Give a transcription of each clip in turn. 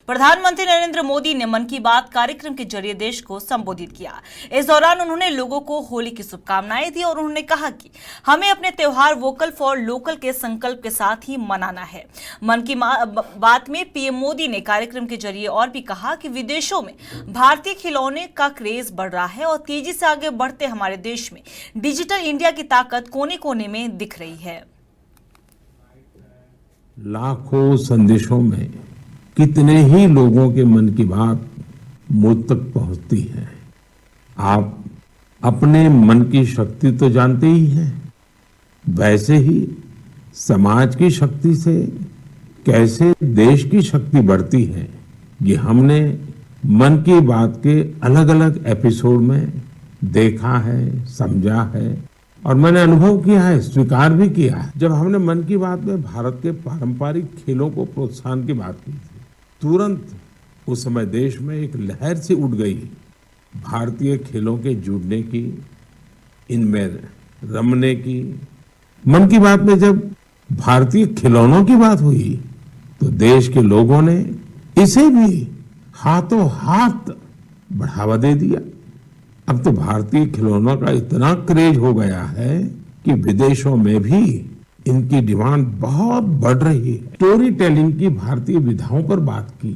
प्रधानमंत्री नरेंद्र मोदी ने मन की बात कार्यक्रम के जरिए देश को संबोधित किया। इस दौरान उन्होंने लोगों को होली की शुभकामनाएं दी और उन्होंने कहा कि हमें अपने त्योहार वोकल फॉर लोकल के संकल्प के साथ ही मनाना है। मन की बात में पीएम मोदी ने कार्यक्रम के जरिए और भी कहा कि विदेशों में भारतीय खिलौने का क्रेज बढ़ रहा है और तेजी से आगे बढ़ते हमारे देश में डिजिटल इंडिया की ताकत कोने कोने में दिख रही है। लाखों संदेशों में कितने ही लोगों के मन की बात मुझ तक पहुंचती है। आप अपने मन की शक्ति तो जानते ही हैं, वैसे ही समाज की शक्ति से कैसे देश की शक्ति बढ़ती है, ये हमने मन की बात के अलग अलग एपिसोड में देखा है, समझा है और मैंने अनुभव किया है, स्वीकार भी किया है। जब हमने मन की बात में भारत के पारंपरिक खेलों को प्रोत्साहन की बात की थी, तुरंत उस समय देश में एक लहर सी उठ गई भारतीय खेलों के जुड़ने की, इनमें रमने की। मन की बात में जब भारतीय खिलौनों की बात हुई तो देश के लोगों ने इसे भी हाथों हाथ बढ़ावा दे दिया। अब तो भारतीय खिलौनों का इतना क्रेज हो गया है कि विदेशों में भी इनकी डिमांड बहुत बढ़ रही है। स्टोरी टेलिंग की भारतीय विधाओं पर बात की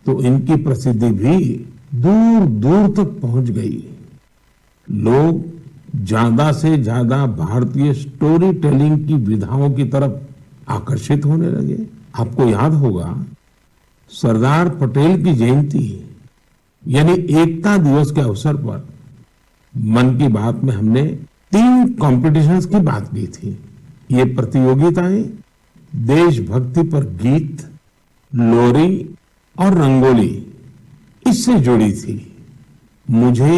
तो इनकी प्रसिद्धि भी दूर दूर तक पहुंच गई। लोग ज्यादा से ज्यादा भारतीय स्टोरी टेलिंग की विधाओं की तरफ आकर्षित होने लगे। आपको याद होगा सरदार पटेल की जयंती यानी एकता दिवस के अवसर पर मन की बात में हमने 3 कॉम्पिटिशन्स की बात की थी। ये प्रतियोगिताएं देशभक्ति पर गीत, लोरी और रंगोली इससे जुड़ी थी। मुझे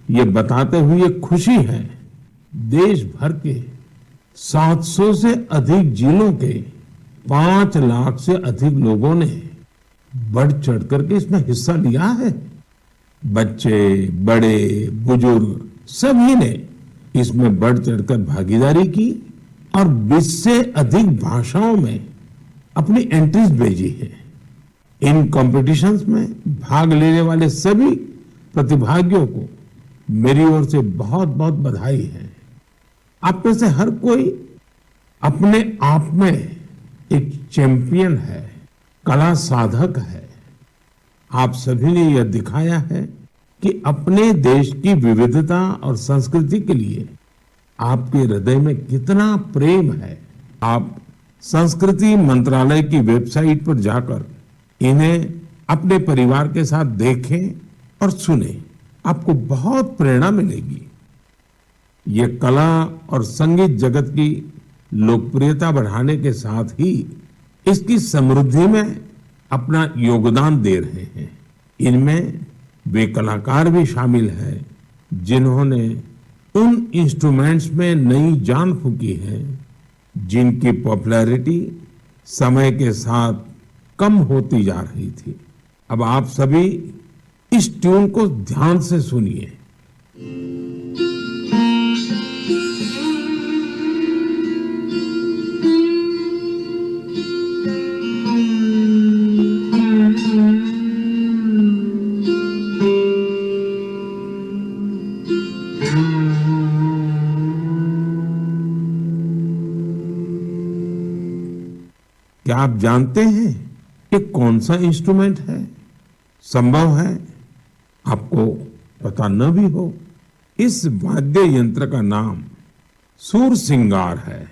ये बताते हुए खुशी है, देश भर के 700 से अधिक जिलों के 5 लाख से अधिक लोगों ने बढ़ चढ़ करके इसमें हिस्सा लिया है। बच्चे, बड़े, बुजुर्ग सभी ने इसमें बढ़ चढ़कर भागीदारी की और 20 से अधिक भाषाओं में अपनी एंट्रीज भेजी है। इन कॉम्पिटिशन्स में भाग लेने वाले सभी प्रतिभागियों को मेरी ओर से बहुत बहुत बधाई है। आप में से हर कोई अपने आप में एक चैंपियन है, कला साधक है। आप सभी ने यह दिखाया है कि अपने देश की विविधता और संस्कृति के लिए आपके हृदय में कितना प्रेम है। आप संस्कृति मंत्रालय की वेबसाइट पर जाकर इन्हें अपने परिवार के साथ देखें और सुनें, आपको बहुत प्रेरणा मिलेगी। ये कला और संगीत जगत की लोकप्रियता बढ़ाने के साथ ही इसकी समृद्धि में अपना योगदान दे रहे हैं। इनमें वे कलाकार भी शामिल हैं जिन्होंने उन इंस्ट्रूमेंट्स में नई जान फूंकी है जिनकी पॉपुलैरिटी समय के साथ कम होती जा रही थी। अब आप सभी इस ट्यून को ध्यान से सुनिए। क्या आप जानते हैं कि कौन सा इंस्ट्रूमेंट है? संभव है आपको पता न भी हो। इस वाद्य यंत्र का नाम सुरसिंगार है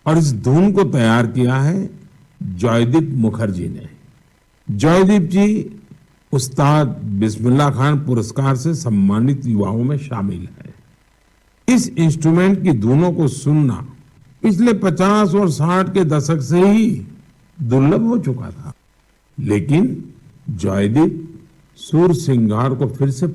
और इस धुन को तैयार किया है जॉयदीप मुखर्जी ने। जॉयदीप जी उस्ताद बिस्मिल्लाह खान पुरस्कार से सम्मानित युवाओं में शामिल है। इस इंस्ट्रूमेंट की धुनों को सुनना पिछले 50 और 60 के दशक से ही दुर्लभ हो चुका था, लेकिन जॉयदीप सुरसिंगार को फिर से